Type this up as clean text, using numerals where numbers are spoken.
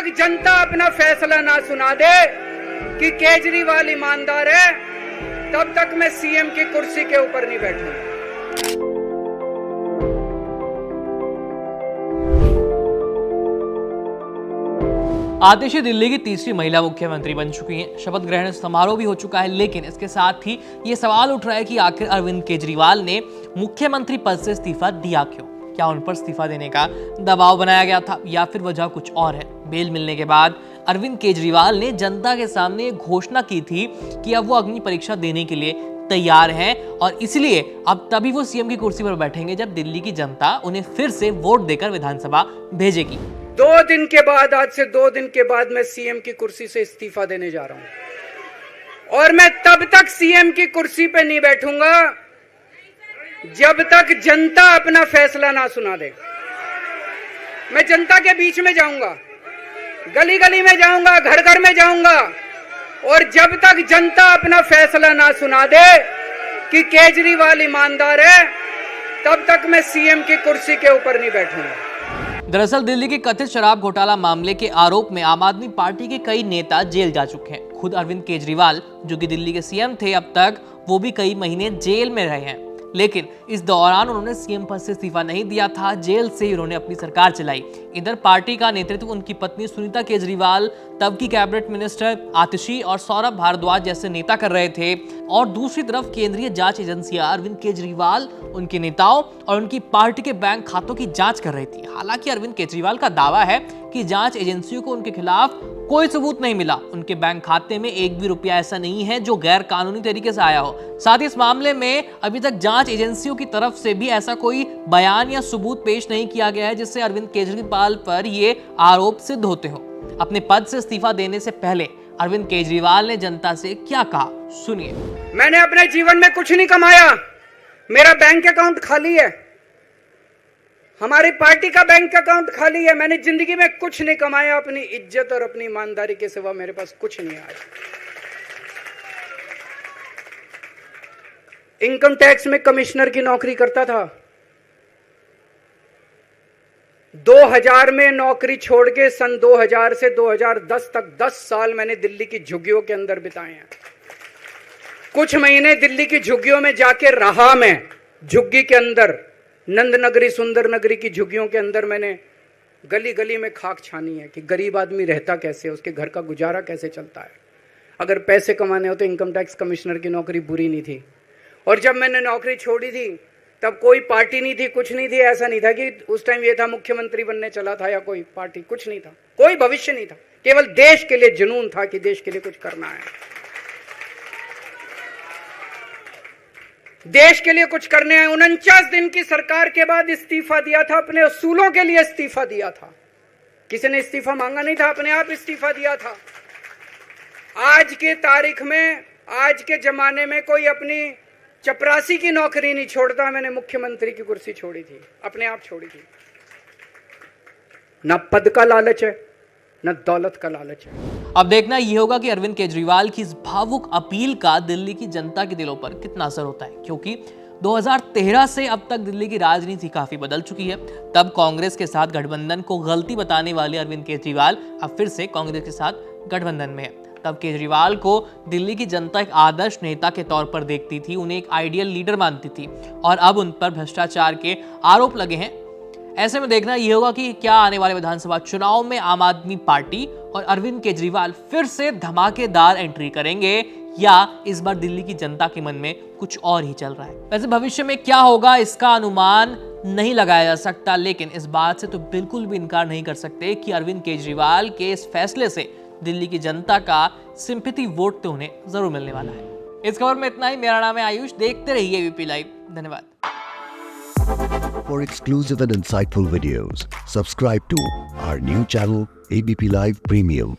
तक जनता अपना फैसला ना सुना दे कि केजरीवाल ईमानदार है, तब तक मैं सीएम की कुर्सी के ऊपर नहीं बैठूंगा। आतिशी दिल्ली की तीसरी महिला मुख्यमंत्री बन चुकी हैं। शपथ ग्रहण समारोह भी हो चुका है, लेकिन इसके साथ ही ये सवाल उठ रहा है कि आखिर अरविंद केजरीवाल ने मुख्यमंत्री पद से इस्तीफा दिया क्यों? क्या उन पर इस्तीफा देने का दबाव बनाया गया था या फिर वजह कुछ और है? बेल मिलने के बाद अरविंद केजरीवाल ने जनता के सामने घोषणा की थी कि अब वो अग्नि परीक्षा देने के लिए तैयार हैं और इसलिए अब तभी वो सीएम की कुर्सी पर बैठेंगे जब दिल्ली की जनता उन्हें फिर से वोट देकर विधानसभा भेजेगी। 2 दिन के बाद, आज से 2 दिन के बाद मैं सीएम की कुर्सी से इस्तीफा देने जा रहा हूं और मैं तब तक सीएम की कुर्सी पे नहीं बैठूंगा जब तक जनता अपना फैसला ना सुना दे। मैं जनता के बीच में जाऊंगा, गली गली में जाऊंगा, घर घर में जाऊंगा और जब तक जनता अपना फैसला ना सुना दे कि केजरीवाल ईमानदार है, तब तक मैं सीएम की कुर्सी के ऊपर नहीं बैठूंगा। दरअसल दिल्ली के कथित शराब घोटाला मामले के आरोप में आम आदमी पार्टी के कई नेता जेल जा चुके हैं। खुद अरविंद केजरीवाल, जो कि दिल्ली के सीएम थे अब तक, वो भी कई महीने जेल में रहे हैं, लेकिन इस दौरान उन्होंने सीएम पद से इस्तीफा नहीं दिया था। जेल से ही उन्होंने अपनी सरकार चलाई। इधर पार्टी का नेतृत्व उनकी पत्नी सुनीता केजरीवाल, तब की कैबिनेट मिनिस्टर आतिशी और सौरभ भारद्वाज जैसे नेता कर रहे थे और दूसरी तरफ केंद्रीय जांच एजेंसियां अरविंद केजरीवाल, उनके नेताओं और उनकी पार्टी के बैंक खातों की जांच कर रही थी। हालांकि अरविंद केजरीवाल का दावा है कि जांच एजेंसियों को उनके खिलाफ कोई सबूत नहीं मिला। उनके बैंक खाते में एक भी रुपया ऐसा नहीं है जो गैर कानूनी तरीके से आया हो। साथ ही इस मामले में अभी तक जांच एजेंसियों की तरफ से भी ऐसा कोई बयान या सबूत पेश नहीं किया गया है जिससे अरविंद केजरीवाल पर ये आरोप सिद्ध होते हो। अपने पद से इस्तीफा देने से पहले अरविंद केजरीवाल ने जनता से क्या कहा, सुनिए। मैंने अपने जीवन में कुछ नहीं कमाया, मेरा बैंक अकाउंट खाली है, हमारी पार्टी का बैंक अकाउंट खाली है। मैंने जिंदगी में कुछ नहीं कमाया, अपनी इज्जत और अपनी ईमानदारी के सिवा मेरे पास कुछ नहीं आया। इनकम टैक्स में कमिश्नर की नौकरी करता था, 2000 में नौकरी छोड़ के सन 2000 से 2010 तक 10 साल मैंने दिल्ली की झुग्गियों के अंदर बिताए हैं। कुछ महीने दिल्ली की झुग्गियों में जाके रहा मैं, झुग्गी के अंदर, नंद नगरी, सुंदर नगरी की झुग्गियों के अंदर मैंने गली गली में खाक छानी है कि गरीब आदमी रहता कैसे, उसके घर का गुजारा कैसे चलता है। अगर पैसे कमाने हो तो इनकम टैक्स कमिश्नर की नौकरी बुरी नहीं थी। और जब मैंने नौकरी छोड़ी थी तब कोई पार्टी नहीं थी, कुछ नहीं थी। ऐसा नहीं था कि उस टाइम ये था मुख्यमंत्री बनने चला था या कोई पार्टी, कुछ नहीं था, कोई भविष्य नहीं था। केवल देश के लिए जुनून था कि देश के लिए कुछ करना है, देश के लिए कुछ करने हैं। 49 दिन की सरकार के बाद इस्तीफा दिया था, अपने असूलों के लिए इस्तीफा दिया था। किसी ने इस्तीफा मांगा नहीं था, अपने आप इस्तीफा दिया था। आज के तारीख में, आज के जमाने में कोई अपनी चपरासी की नौकरी नहीं छोड़ता। मैंने मुख्यमंत्री की कुर्सी छोड़ी थी, अपने आप छोड़ी थी। ना पद का लालच है, न दौलत का लालच है। अब देखना यह होगा कि अरविंद केजरीवाल की इस भावुक अपील का दिल्ली की जनता के दिलों पर कितना असर होता है, क्योंकि 2013 से अब तक दिल्ली की राजनीति काफी बदल चुकी है। तब कांग्रेस के साथ गठबंधन को गलती बताने वाले अरविंद केजरीवाल अब फिर से कांग्रेस के साथ गठबंधन में है। तब केजरीवाल को दिल्ली की जनता एक आदर्श नेता के तौर पर देखती थी, उन्हें एक आइडियल लीडर मानती थी और अब उन पर भ्रष्टाचार के आरोप लगे हैं। ऐसे में देखना यह होगा कि क्या आने वाले विधानसभा चुनाव में आम आदमी पार्टी और अरविंद केजरीवाल फिर से धमाकेदार एंट्री करेंगे या इस बार दिल्ली की जनता के मन में कुछ और ही चल रहा है। वैसे भविष्य में क्या होगा इसका अनुमान नहीं लगाया जा सकता, लेकिन इस बात से तो बिल्कुल भी इनकार नहीं कर सकते कि अरविंद केजरीवाल के इस फैसले से दिल्ली की जनता का सिंपैथी वोट तो उन्हें जरूर मिलने वाला है। इस खबर में इतना ही। मेरा नाम है आयुष, देखते रहिए एबीपी लाइव। धन्यवाद। For exclusive and insightful videos, subscribe to our new channel ABP Live Premium.